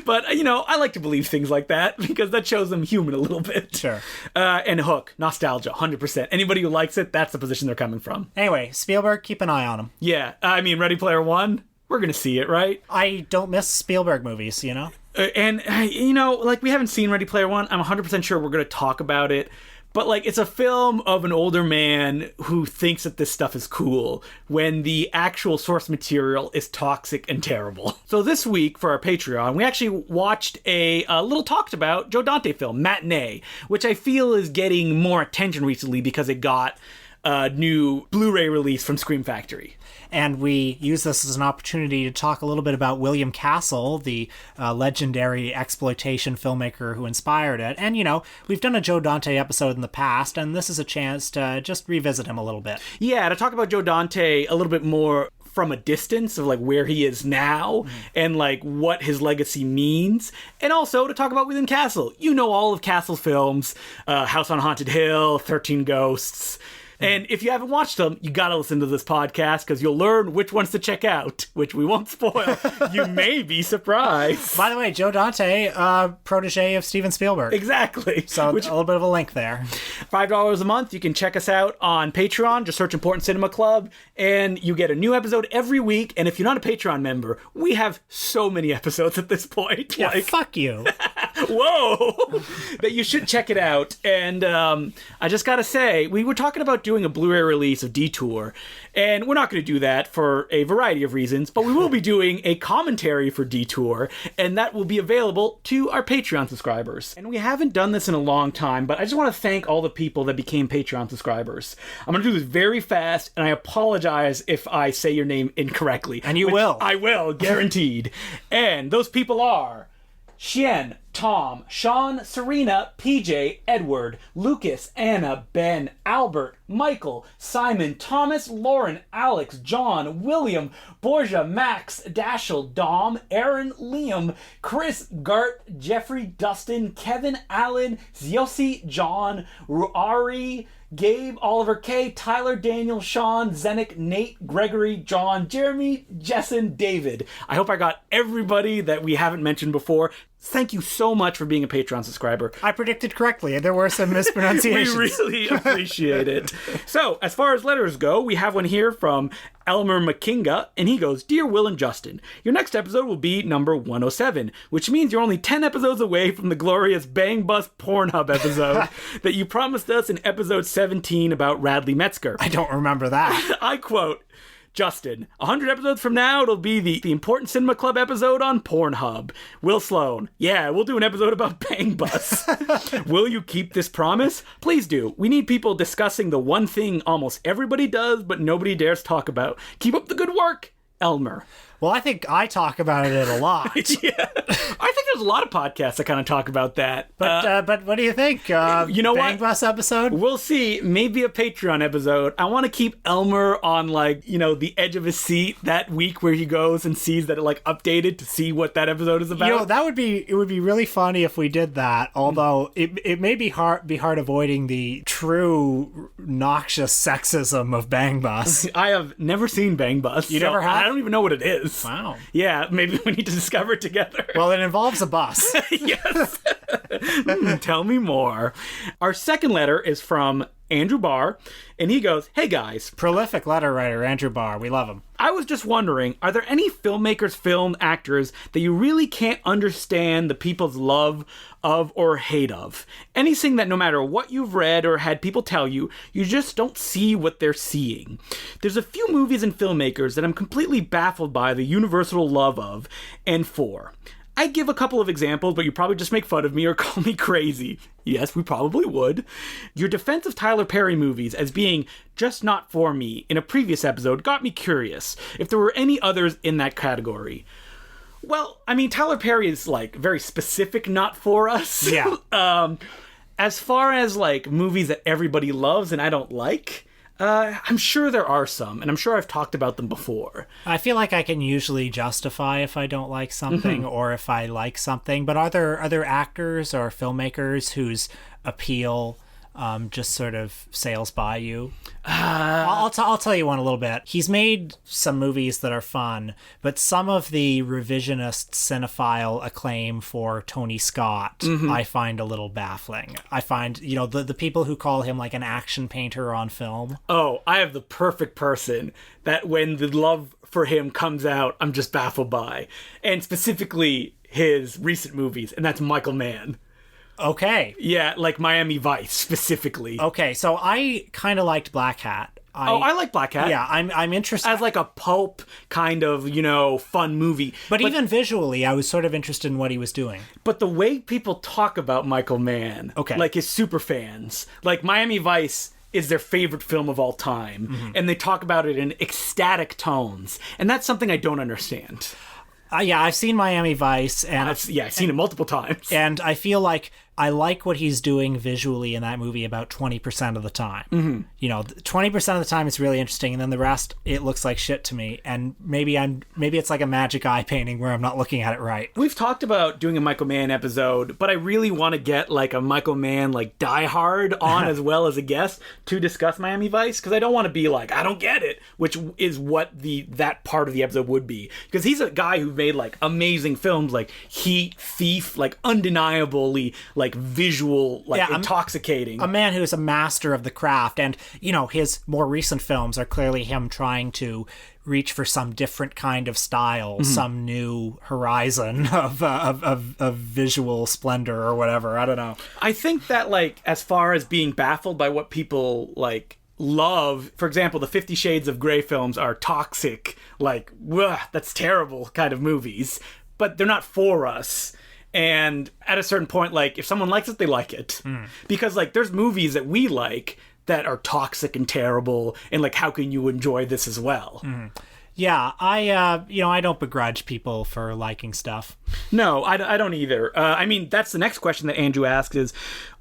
But, you know, I like to believe things like that because that shows them human a little bit. Sure. And Hook, nostalgia, 100%. Anybody who likes it, that's the position they're coming from. Anyway, Spielberg, keep an eye on him. Yeah, I mean, Ready Player One, we're going to see it, right? I don't miss Spielberg movies, you know? And, you know, like, we haven't seen Ready Player One. I'm 100% sure we're going to talk about it. But, like, it's a film of an older man who thinks that this stuff is cool when the actual source material is toxic and terrible. So this week, for our Patreon, we actually watched a little talked about Joe Dante film, Matinee, which I feel is getting more attention recently because it got a new Blu-ray release from Scream Factory. And we use this as an opportunity to talk a little bit about William Castle, the legendary exploitation filmmaker who inspired it. And, you know, we've done a Joe Dante episode in the past, and this is a chance to just revisit him a little bit. Yeah, to talk about Joe Dante a little bit more from a distance of, like, where he is now and, like, what his legacy means. And also to talk about William Castle. You know all of Castle's films, House on Haunted Hill, 13 Ghosts. And if you haven't watched them, you gotta listen to this podcast because you'll learn which ones to check out, which we won't spoil. You may be surprised. By the way, Joe Dante, protege of Steven Spielberg. Exactly. So a little bit of a link there. $5 a month. You can check us out on Patreon. Just search Important Cinema Club, and you get a new episode every week. And if you're not a Patreon member, we have so many episodes at this point. Yeah, fuck you. Whoa! That you should check it out. And I just gotta say, we were talking about doing a Blu-ray release of Detour, and we're not going to do that for a variety of reasons, but we will be doing a commentary for Detour, and that will be available to our Patreon subscribers. And we haven't done this in a long time, but I just want to thank all the people that became Patreon subscribers. I'm going to do this very fast, and I apologize if I say your name incorrectly. And you will. I will, guaranteed. And those people are Shien, Tom, Sean, Serena, PJ, Edward, Lucas, Anna, Ben, Albert, Michael, Simon, Thomas, Lauren, Alex, John, William, Borja, Max, Dashel, Dom, Aaron, Liam, Chris, Gart, Jeffrey, Dustin, Kevin, Allen, Ziosi, John, Ruari, Gabe, Oliver K, Tyler, Daniel, Sean, Zenick, Nate, Gregory, John, Jeremy, Jessen, David. I hope I got everybody that we haven't mentioned before. thank you so much for being a Patreon subscriber. I predicted correctly. There were some mispronunciations. We really appreciate it. So, as far as letters go, we have one here from Elmer McKinga, and he goes, Dear Will and Justin, your next episode will be number 107, which means you're only 10 episodes away from the glorious Bang Bus Pornhub episode that you promised us in episode 17 about Radley Metzger. I don't remember that. I quote, Justin, 100 episodes from now, it'll be the Important Cinema Club episode on Pornhub. Will Sloan, yeah, we'll do an episode about Bang Bus. Will you keep this promise? Please do. We need people discussing the one thing almost everybody does, but nobody dares talk about. Keep up the good work, Elmer. Well, I think I talk about it a lot. Yeah. I think there's a lot of podcasts that kind of talk about that. But what do you think? You know Bang what? Bus episode? We'll see. Maybe a Patreon episode. I want to keep Elmer on, the edge of his seat that week where he goes and sees that it, updated to see what that episode is about. It would be really funny if we did that, although it may be hard avoiding the true noxious sexism of Bang Bus. I have never seen Bang Bus. You never have? I don't even know what it is. Wow. Yeah, maybe we need to discover it together. Well, it involves a bus. Yes. Tell me more. Our second letter is from Andrew Barr, and he goes, Hey guys. Prolific letter writer, Andrew Barr. We love him. I was just wondering, are there any filmmakers, film actors that you really can't understand the people's love of or hate of? Anything that no matter what you've read or had people tell you, you just don't see what they're seeing. There's a few movies and filmmakers that I'm completely baffled by the universal love of and for. I'd give a couple of examples, but you probably just make fun of me or call me crazy. Yes, we probably would. Your defense of Tyler Perry movies as being just not for me in a previous episode got me curious if there were any others in that category. Well, I mean, Tyler Perry is, very specific not for us. Yeah. As far as, movies that everybody loves and I don't like, I'm sure there are some, and I'm sure I've talked about them before. I feel like I can usually justify if I don't like something or if I like something, but are there other actors or filmmakers whose appeal just sort of sails by you? I'll tell you one a little bit. He's made some movies that are fun, but some of the revisionist cinephile acclaim for Tony Scott I find a little baffling. I find, the people who call him an action painter on film. Oh, I have the perfect person that when the love for him comes out, I'm just baffled by. And specifically his recent movies, and that's Michael Mann. Okay. Yeah, Miami Vice specifically. Okay, so I kind of liked Black Hat. I like Black Hat. Yeah, I'm interested. As a pulp kind of, fun movie. But even visually, I was sort of interested in what he was doing. But the way people talk about Michael Mann, his super fans, Miami Vice is their favorite film of all time. And they talk about it in ecstatic tones. And that's something I don't understand. Yeah, I've seen Miami Vice, and I've seen it multiple times. And I feel like I like what he's doing visually in that movie about 20% of the time. 20% of the time it's really interesting, and then the rest it looks like shit to me. And maybe it's like a magic eye painting where I'm not looking at it right. We've talked about doing a Michael Mann episode, but I really want to get a Michael Mann diehard on as well as a guest to discuss Miami Vice, because I don't want to be I don't get it, which is what that part of the episode would be, because he's a guy who made amazing films like Heat, Thief, undeniably visual, intoxicating. A man who's a master of the craft, and his more recent films are clearly him trying to reach for some different kind of style, some new horizon of visual splendor or whatever. I don't know. I think that as far as being baffled by what people love, for example, the 50 Shades of Grey films are toxic, that's terrible kind of movies, but they're not for us. And at a certain point, if someone likes it, they like it. Because, there's movies that we like that are toxic and terrible, and, how can you enjoy this as well? Yeah, I don't begrudge people for liking stuff. No, I don't either. That's the next question that Andrew asks is,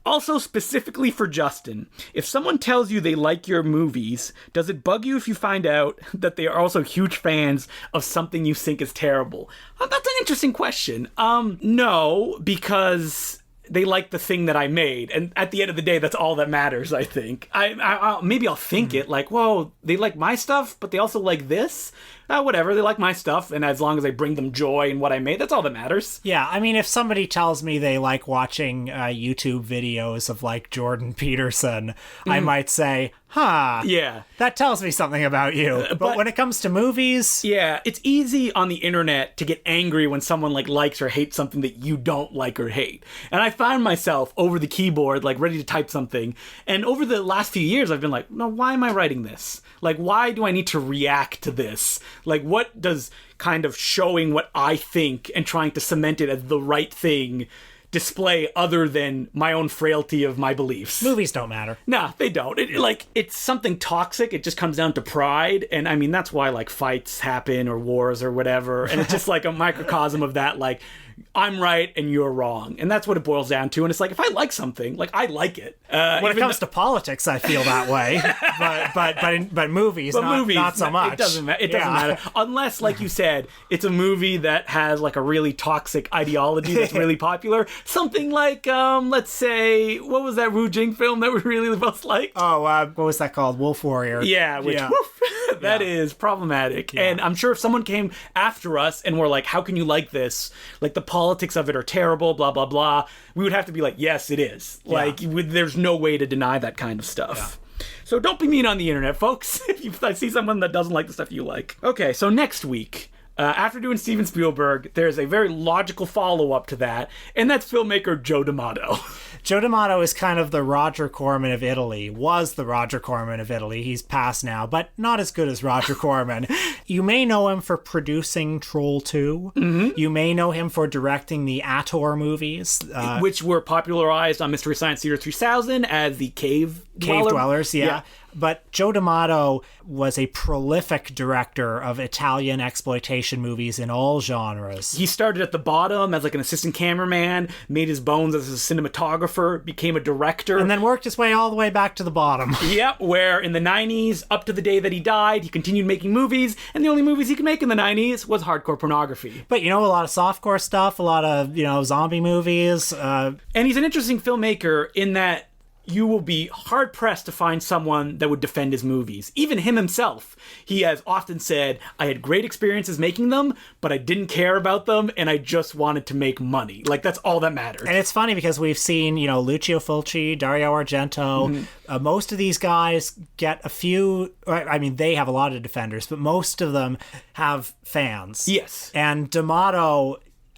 also specifically for Justin, if someone tells you they like your movies, does it bug you if you find out that they are also huge fans of something you think is terrible? That's an interesting question. No, because they like the thing that I made. And at the end of the day, that's all that matters, I think. Maybe I'll think it like, whoa, they like my stuff, but they also like this? Whatever, they like my stuff, and as long as I bring them joy in what I made, that's all that matters. Yeah, I mean, if somebody tells me they like watching YouTube videos of, like, Jordan Peterson, I might say, yeah, that tells me something about you. But when it comes to movies... Yeah, it's easy on the internet to get angry when someone, like, likes or hates something that you don't like or hate. And I find myself over the keyboard, like, ready to type something. And over the last few years, I've been like, no, why am I writing this? Like, why do I need to react to this? Like, what does kind of showing what I think and trying to cement it as the right thing display other than my own frailty of my beliefs? Movies don't matter. Nah, they don't. It's something toxic. It just comes down to pride. And I mean, that's why, like, fights happen or wars or whatever. And it's just like a microcosm of that, like, I'm right and you're wrong. And that's what it boils down to. And it's like, if I like something, like, I like it. When it comes to politics, I feel that way. but movies, not so much. It doesn't matter. It doesn't matter. Unless, like you said, it's a movie that has, like, a really toxic ideology that's really popular. Something like, let's say, what was that Wu Jing film that we really both liked? Oh, what was that called? Wolf Warrior. Yeah, woof, that is problematic. Yeah. And I'm sure if someone came after us and were like, how can you like this? Like, the politics of it are terrible, blah, blah, blah. We would have to be like, yes, it is. Yeah. Like, there's no way to deny that kind of stuff. Yeah. So don't be mean on the internet, folks, if I see someone that doesn't like the stuff you like. Okay, so next week, after doing Steven Spielberg, there's a very logical follow-up to that, and that's filmmaker Joe D'Amato. Joe D'Amato is kind of the Roger Corman of Italy, was the Roger Corman of Italy. He's passed now, but not as good as Roger Corman. You may know him for producing Troll 2. Mm-hmm. You may know him for directing the Ator movies. Which were popularized on Mystery Science Theater 3000 as the Cave Dwellers, yeah. But Joe D'Amato was a prolific director of Italian exploitation movies in all genres. He started at the bottom as like an assistant cameraman, made his bones as a cinematographer, became a director. And then worked his way all the way back to the bottom. Yep, where in the 90s, up to the day that he died, he continued making movies, and the only movies he could make in the 90s was hardcore pornography. But, a lot of softcore stuff, a lot of, zombie movies. And he's an interesting filmmaker in that you will be hard-pressed to find someone that would defend his movies. Even him himself. He has often said, I had great experiences making them, but I didn't care about them, and I just wanted to make money. Like, that's all that mattered. And it's funny because we've seen, Lucio Fulci, Dario Argento. Mm-hmm. Most of these guys get a few... I mean, they have a lot of defenders, but most of them have fans. Yes. And D'Amato...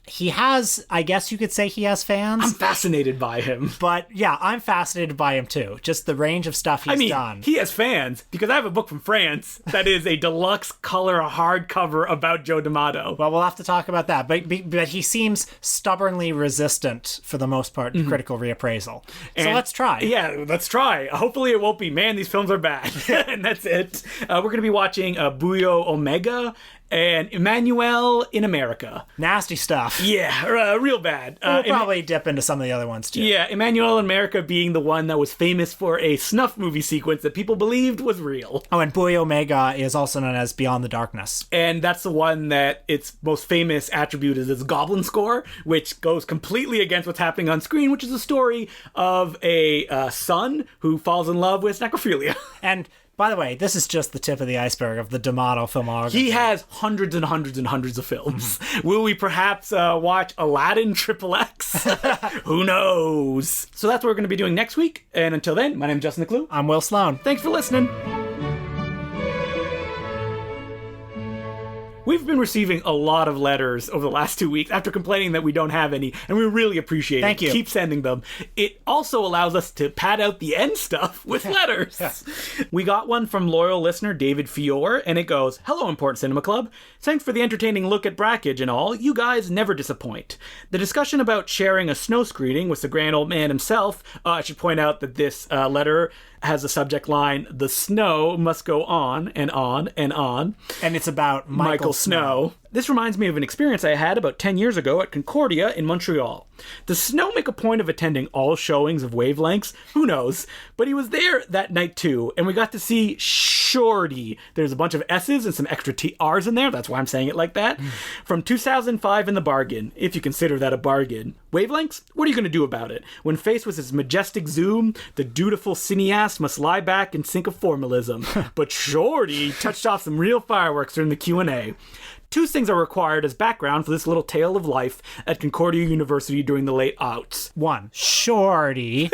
He has, I guess you could say he has fans. I'm fascinated by him. But yeah, I'm fascinated by him too. Just the range of stuff he's done. He has fans because I have a book from France that is a deluxe color hardcover about Joe D'Amato. Well, we'll have to talk about that. But he seems stubbornly resistant for the most part to critical reappraisal. So let's try. Yeah, let's try. Hopefully it won't be, man, these films are bad. And that's it. We're going to be watching Buio Omega and Emmanuel in America. Nasty stuff. Yeah, real bad. We'll probably dip into some of the other ones too. Yeah, Emmanuel in America being the one that was famous for a snuff movie sequence that people believed was real. Oh, and Buio Omega is also known as Beyond the Darkness. And that's the one that its most famous attribute is its goblin score, which goes completely against what's happening on screen, which is a story of a son who falls in love with necrophilia. And... by the way, this is just the tip of the iceberg of the D'Amato filmography. He has hundreds and hundreds and hundreds of films. Will we perhaps watch Aladdin XXX? Who knows? So that's what we're going to be doing next week. And until then, my name's Justin the Clue. I'm Will Sloan. Thanks for listening. We've been receiving a lot of letters over the last 2 weeks after complaining that we don't have any, and we really appreciate it. Thank you. Keep sending them. It also allows us to pad out the end stuff with letters. We got one from loyal listener David Fior, and it goes, Hello, Important Cinema Club. Thanks for the entertaining look at Brackage and all. You guys never disappoint. The discussion about sharing a snow screening with the grand old man himself, I should point out that this letter has a subject line, The snow must go on and on and on. And it's about Michael Snow. This reminds me of an experience I had about 10 years ago at Concordia in Montreal. Does Snow make a point of attending all showings of Wavelengths? Who knows? But he was there that night too, and we got to see Shorty. There's a bunch of S's and some extra R's in there. That's why I'm saying it like that. From 2005 in the bargain, if you consider that a bargain. Wavelengths? What are you going to do about it? When faced with his majestic zoom, the dutiful cineast must lie back and sink of formalism. But Shorty touched off some real fireworks during the Q&A. Two things are required as background for this little tale of life at Concordia University during the late aughts. 1. Shorty,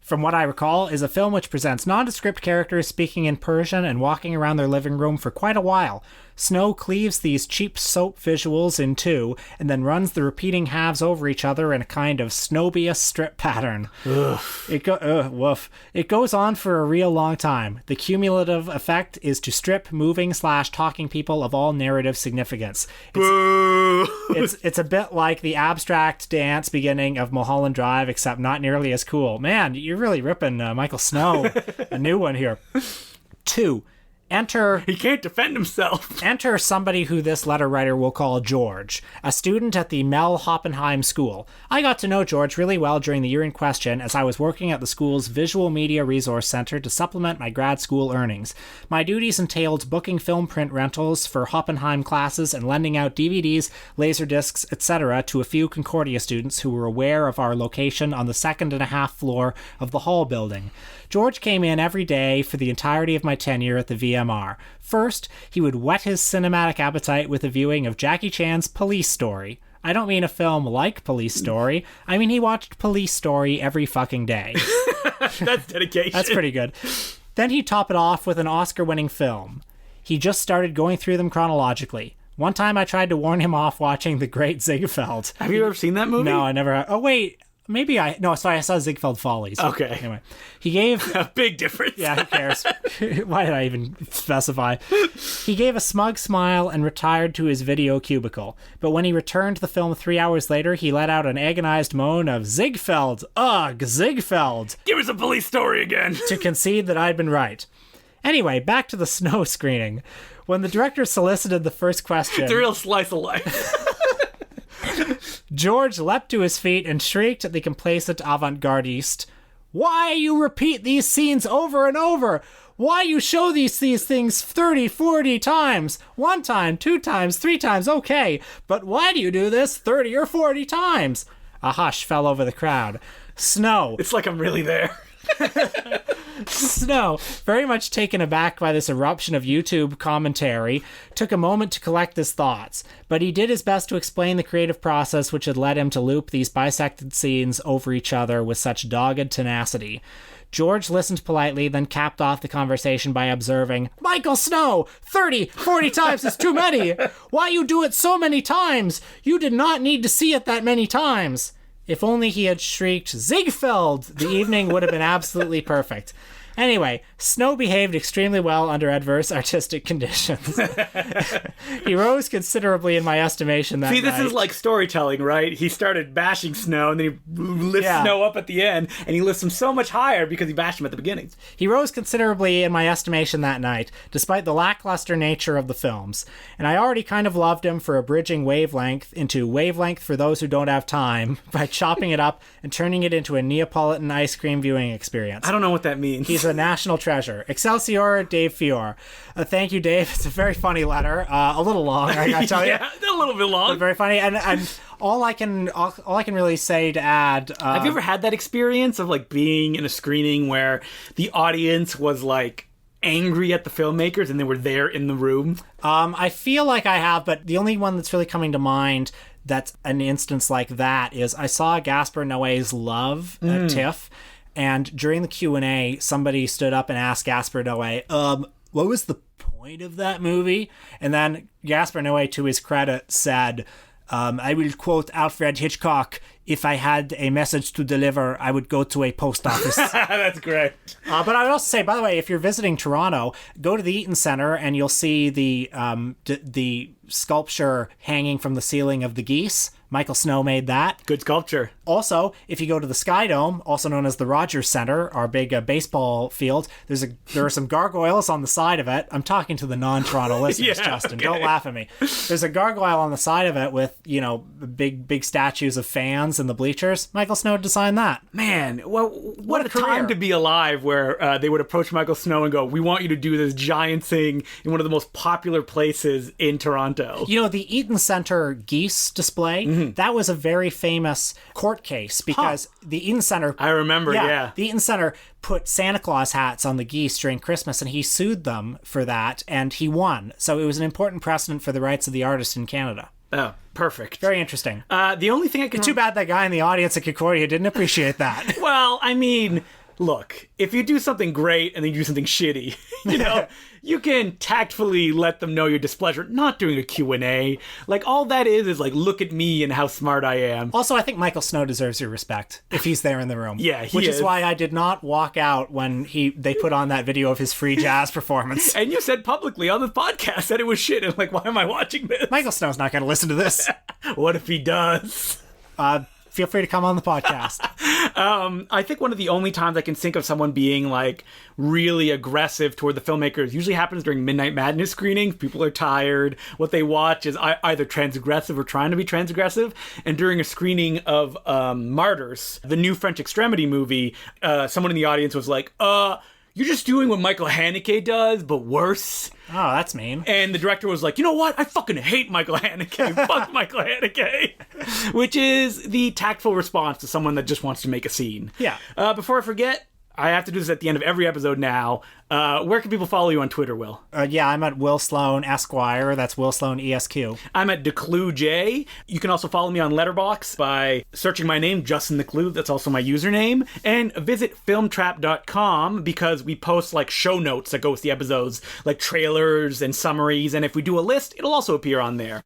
from what I recall, is a film which presents nondescript characters speaking in Persian and walking around their living room for quite a while. Snow cleaves these cheap soap visuals in two, and then runs the repeating halves over each other in a kind of Snobius strip pattern. Woof. It goes on for a real long time. The cumulative effect is to strip moving/talking people of all narrative significance. It's a bit like the abstract dance beginning of Mulholland Drive, except not nearly as cool. Man, you're really ripping Michael Snow a new one here. 2. He can't defend himself. Enter somebody who this letter writer will call George, a student at the Mel Hoppenheim School. I got to know George really well during the year in question as I was working at the school's Visual Media Resource Center to supplement my grad school earnings. My duties entailed booking film print rentals for Hoppenheim classes and lending out DVDs, laserdiscs, etc. to a few Concordia students who were aware of our location on the 2.5 floor of the Hall building. George came in every day for the entirety of my tenure at the VMR. First, he would whet his cinematic appetite with a viewing of Jackie Chan's Police Story. I don't mean a film like Police Story. I mean he watched Police Story every fucking day. That's dedication. That's pretty good. Then he'd top it off with an Oscar-winning film. He just started going through them chronologically. One time I tried to warn him off watching The Great Ziegfeld. Have you ever seen that movie? No, I never have. Oh, wait. Maybe I saw Ziegfeld Follies. Okay. Anyway, he gave... A big difference. Yeah, who cares? Why did I even specify? He gave a smug smile and retired to his video cubicle. But when he returned to the film 3 hours later, he let out an agonized moan of Ziegfeld! Ugh, Ziegfeld! Give us a Police Story again! To concede that I'd been right. Anyway, back to the Snow screening. When the director solicited the first question... It's a real slice of life. George leapt to his feet and shrieked at the complacent avant-gardiste, "Why you repeat these scenes over and over? Why you show these things 30, 40 times? 1 time, 2 times, 3 times, okay. But why do you do this 30 or 40 times?" A hush fell over the crowd. Snow. It's like I'm really there. Snow, very much taken aback by this eruption of YouTube commentary, took a moment to collect his thoughts, but he did his best to explain the creative process which had led him to loop these bisected scenes over each other with such dogged tenacity. George listened politely, then capped off the conversation by observing, "Michael Snow, 30, 40 times is too many. Why you do it so many times? You did not need to see it that many times." If only he had shrieked, "Ziegfeld!" the evening would have been absolutely perfect. Anyway, Snow behaved extremely well under adverse artistic conditions. He rose considerably in my estimation that night. See, this is like storytelling, right? He started bashing Snow, and then he lifts Snow up at the end, and he lifts him so much higher because he bashed him at the beginning. He rose considerably in my estimation that night, despite the lackluster nature of the films. And I already kind of loved him for abridging Wavelength into Wavelength for Those Who Don't Have Time by chopping it up and turning it into a Neapolitan ice cream viewing experience. I don't know what that means. He's a national treasure. Excelsior, Dave Fior. Thank you, Dave. It's a very funny letter. A little long, I gotta tell you. Yeah, a little bit long. But very funny. And all I can really say to add... have you ever had that experience of like being in a screening where the audience was like angry at the filmmakers and they were there in the room? I feel like I have, but the only one that's really coming to mind that's an instance like that is I saw Gaspar Noé's Love at TIFF. And during the Q&A, somebody stood up and asked Gaspar Noé, what was the point of that movie? And then Gaspar Noé, to his credit, said, I will quote Alfred Hitchcock, "If I had a message to deliver, I would go to a post office." That's great. But I would also say, by the way, if you're visiting Toronto, go to the Eaton Centre and you'll see the sculpture hanging from the ceiling of the geese. Michael Snow made that. Good sculpture. Also, if you go to the Sky Dome, also known as the Rogers Center, our big baseball field, there are some gargoyles on the side of it. I'm talking to the non-Toronto listeners, Justin. Okay. Don't laugh at me. There's a gargoyle on the side of it with, big statues of fans in the bleachers. Michael Snow designed that. Man, well, what a time to be alive where they would approach Michael Snow and go, we want you to do this giant thing in one of the most popular places in Toronto. The Eaton Center geese display, that was a very famous court case because the Eaton Center... I remember, yeah. The Eaton Center put Santa Claus hats on the geese during Christmas, and he sued them for that, and he won. So it was an important precedent for the rights of the artist in Canada. Oh, perfect. Very interesting. The only thing I can... It's too bad that guy in the audience at Concordia didn't appreciate that. Well, I mean... Look, if you do something great and then you do something shitty, you can tactfully let them know your displeasure, not doing a Q&A. Like, all that is like, look at me and how smart I am. Also, I think Michael Snow deserves your respect if he's there in the room. Yeah, Which is why I did not walk out when they put on that video of his free jazz performance. And you said publicly on the podcast that it was shit. And like, why am I watching this? Michael Snow's not going to listen to this. What if he does? Feel free to come on the podcast. I think one of the only times I can think of someone being like really aggressive toward the filmmakers usually happens during Midnight Madness screenings. People are tired. What they watch is either transgressive or trying to be transgressive. And during a screening of Martyrs, the new French Extremity movie, someone in the audience was like, you're just doing what Michael Haneke does, but worse. Oh, that's mean. And the director was like, you know what? I fucking hate Michael Haneke. Fuck Michael Haneke. Which is the tactful response to someone that just wants to make a scene. Yeah. Before I forget, I have to do this at the end of every episode now. Where can people follow you on Twitter, Will? I'm at Will Sloan Esquire. That's Will Sloan ESQ. I'm at DeClueJ. You can also follow me on Letterboxd by searching my name, Justin DeClue. That's also my username. And visit filmtrap.com because we post like show notes that go with the episodes, like trailers and summaries. And if we do a list, it'll also appear on there.